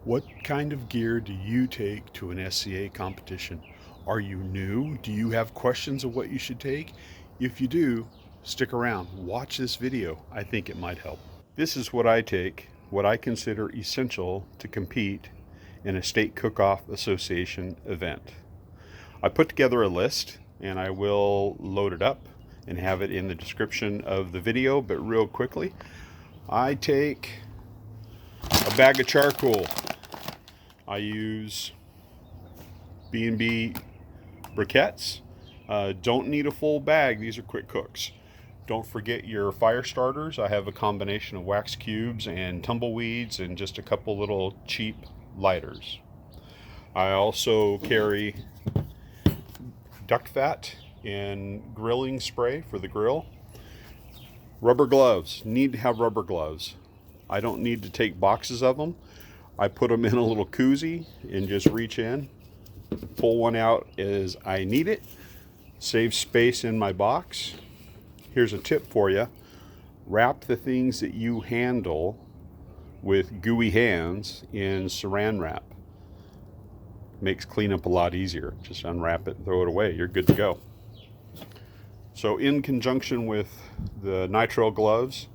What kind of gear do you take to an SCA competition? Are you new? Do you have questions of what you should take? If you do, stick around. Watch this video. I think it might help. This is what I take, what I consider essential to compete in a Steak Cookoff Association event. I put together a list and I will load it up and have it in the description of the video, but real quickly, I take a bag of charcoal. I use B&B briquettes. Don't need a full bag. These are quick cooks. Don't forget your fire starters. I have a combination of wax cubes and tumbleweeds and just a couple little cheap lighters. I also carry duck fat and grilling spray for the grill. Rubber gloves. Need to have rubber gloves. I don't need to take boxes of them. I put them in a little koozie and just reach in, pull one out as I need it, save space in my box. Here's a tip for you. Wrap the things that you handle with gooey hands in saran wrap. Makes cleanup a lot easier. Just unwrap it and throw it away. You're good to go. So in conjunction with the nitrile gloves,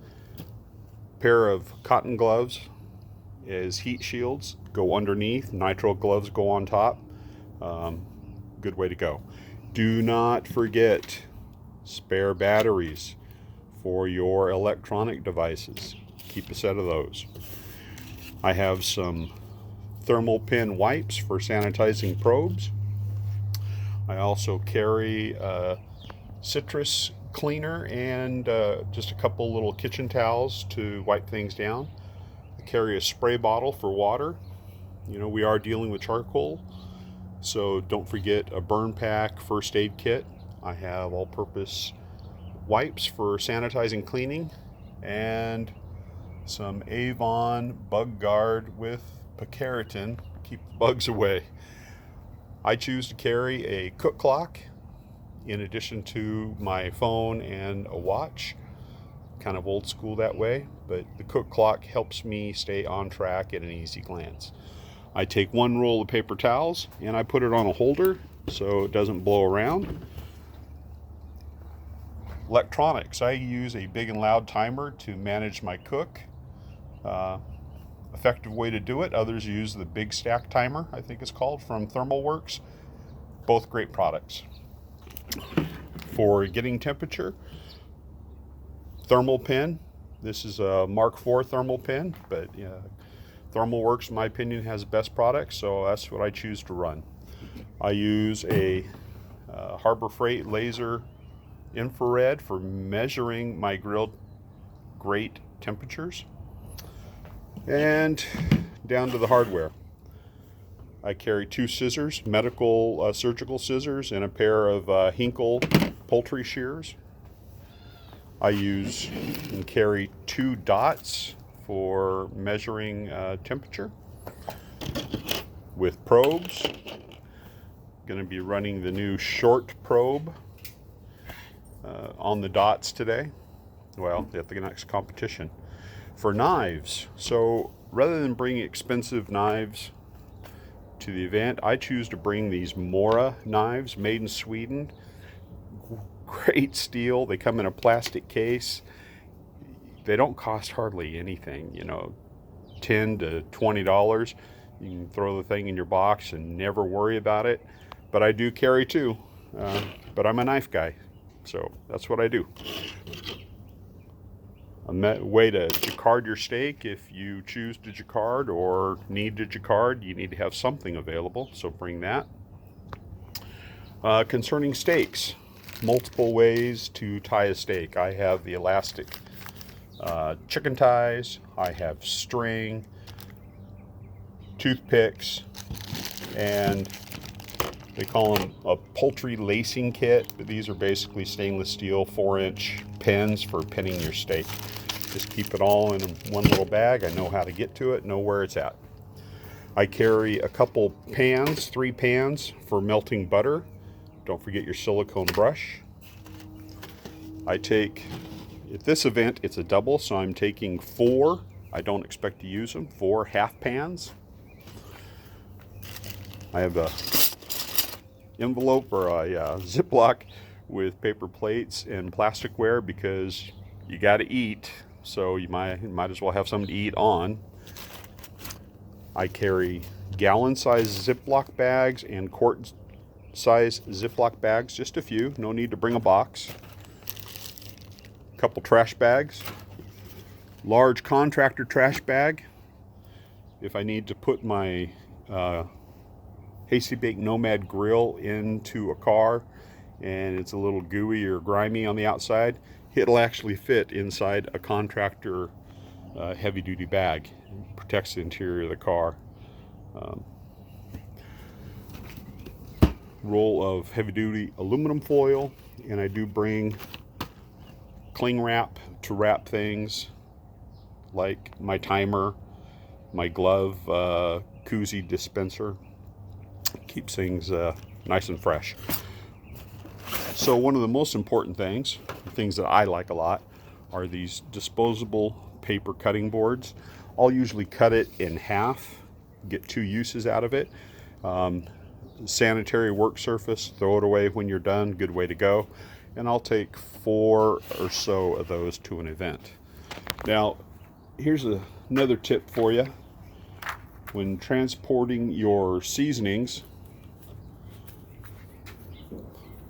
pair of cotton gloves as heat shields go underneath, nitrile gloves go on top. Good way to go. Do not forget spare batteries for your electronic devices. Keep a set of those. I have some thermal pin wipes for sanitizing probes. I also carry a citrus cleaner and just a couple little kitchen towels to wipe things down. I carry a spray bottle for water. You know, we are dealing with charcoal, so don't forget a burn pack first aid kit. I have all-purpose wipes for sanitizing cleaning and some Avon bug guard with picarotin, keep the bugs away. I choose to carry a cook clock in addition to my phone and a watch. Kind of old school that way, but the cook clock helps me stay on track at an easy glance. I take one roll of paper towels and I put it on a holder so it doesn't blow around. Electronics. I use a big and loud timer to manage my cook. Effective way to do it. Others use the big stack timer, I think it's called, from ThermalWorks. Both great products. For getting temperature, thermal pin. This is a Mark IV thermal pin, but ThermalWorks, in my opinion, has the best products, so that's what I choose to run. I use a Harbor Freight laser infrared for measuring my grilled grate temperatures. And down to the hardware. I carry two scissors, medical surgical scissors, and a pair of Hinkle poultry shears. I use and carry two dots for measuring temperature with probes. Going to be running the new short probe on the dots today. Well, at the next competition. For knives, so rather than bring expensive knives to the event, I choose to bring these Mora knives made in Sweden. Great steel. They come in a plastic case. They don't cost hardly anything, you know, $10 to $20. You can throw the thing in your box and never worry about it. But I do carry two, but I'm a knife guy, so that's what I do. A way to jacquard your steak, if you choose to jacquard or need to jacquard, you need to have something available, so bring that. Concerning steaks, multiple ways to tie a steak. I have the elastic chicken ties, I have string, toothpicks, and they call them a poultry lacing kit, but these are basically stainless steel 4-inch pins for pinning your steak. Just keep it all in one little bag. I know how to get to it, know where it's at. I carry a couple pans, 3 pans for melting butter. Don't forget your silicone brush. I take, at this event, it's a double, so I'm taking 4. I don't expect to use them. 4 half pans. I have a envelope or a ziploc with paper plates and plasticware because you got to eat, so you might as well have something to eat on. I carry gallon-sized Ziploc bags and quart-sized Ziploc bags, just a few. No need to bring a box. A couple trash bags. Large contractor trash bag if I need to put my HB Nomad grill into a car and it's a little gooey or grimy on the outside. It'll actually fit inside a contractor heavy-duty bag. It protects the interior of the car. Roll of heavy-duty aluminum foil, and I do bring cling wrap to wrap things like my timer, my glove koozie dispenser. Keeps things nice and fresh. So one of the most important things that I like a lot, are these disposable paper cutting boards. I'll usually cut it in half, get 2 uses out of it. Sanitary work surface, throw it away when you're done, good way to go. And I'll take 4 or so of those to an event. Now, here's another tip for you. When transporting your seasonings,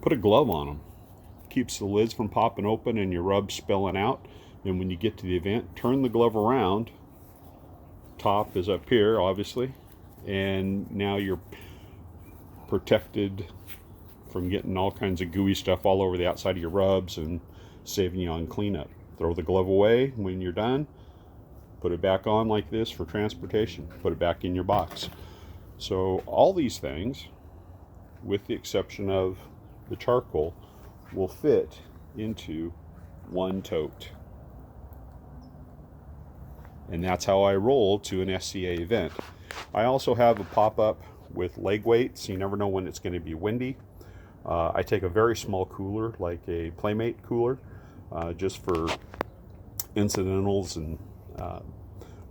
put a glove on them. Keeps the lids from popping open and your rub spilling out. And when you get to the event, turn the glove around. Top is up here, obviously, and now you're protected from getting all kinds of gooey stuff all over the outside of your rubs and saving you on cleanup. Throw the glove away when you're done. Put it back on like this for transportation. Put it back in your box. So all these things, with the exception of the charcoal, will fit into one tote. And that's how I roll to an SCA event. I also have a pop-up with leg weights. You never know when it's going to be windy. I take a very small cooler, like a Playmate cooler, just for incidentals and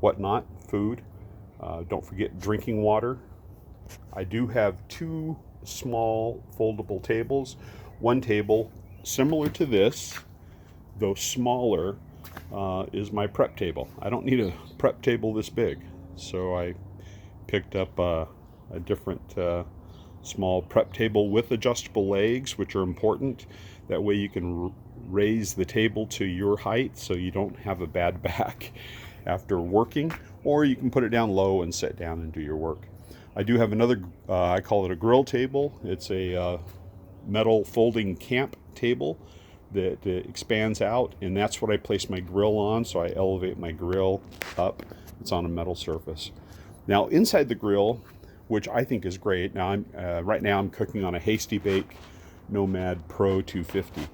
whatnot, food. Don't forget drinking water. I do have 2 small foldable tables. One table similar to this, though smaller, is my prep table. I don't need a prep table this big, so I picked up a different small prep table with adjustable legs, which are important. That way you can raise the table to your height so you don't have a bad back after working, or you can put it down low and sit down and do your work. I do have another, I call it a grill table. It's a metal folding camp table that expands out, and that's what I place my grill on, so I elevate my grill up. It's on a metal surface. Now inside the grill, which I think is great, now right now I'm cooking on a Hasty Bake Nomad Pro 250.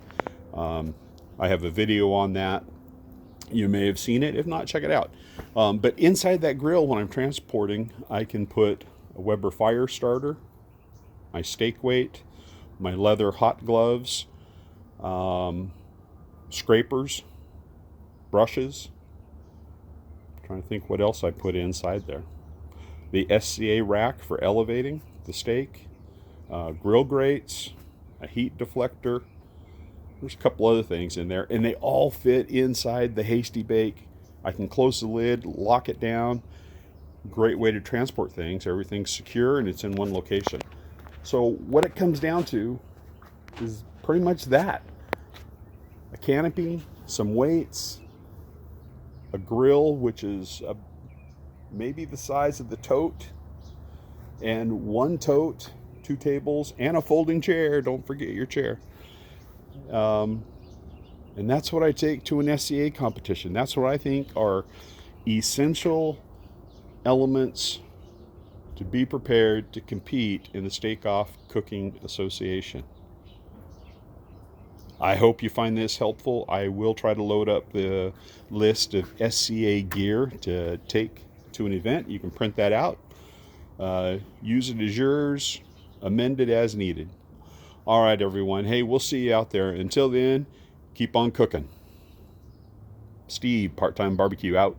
I have a video on that. You may have seen it. If not, check it out. But inside that grill, when I'm transporting, I can put a Weber fire starter, my steak weight, my leather hot gloves, scrapers, brushes. I'm trying to think what else I put inside there. The SCA Rack for elevating the steak, grill grates, a heat deflector. There's a couple other things in there, and they all fit inside the Hasty Bake. I can close the lid, lock it down. Great way to transport things. Everything's secure and it's in one location. So what it comes down to is pretty much that. A canopy, some weights, a grill, which is maybe the size of the tote, and one tote, 2 tables, and a folding chair. Don't forget your chair. And that's what I take to an SCA competition. That's what I think are essential elements to be prepared to compete in the Steak Cookoff Cooking Association. I hope you find this helpful. I will try to load up the list of SCA gear to take to an event. You can print that out, use it as yours, amend it as needed. All right, everyone. Hey, we'll see you out there. Until then, keep on cooking. Steve, Part-Time Barbecue, out.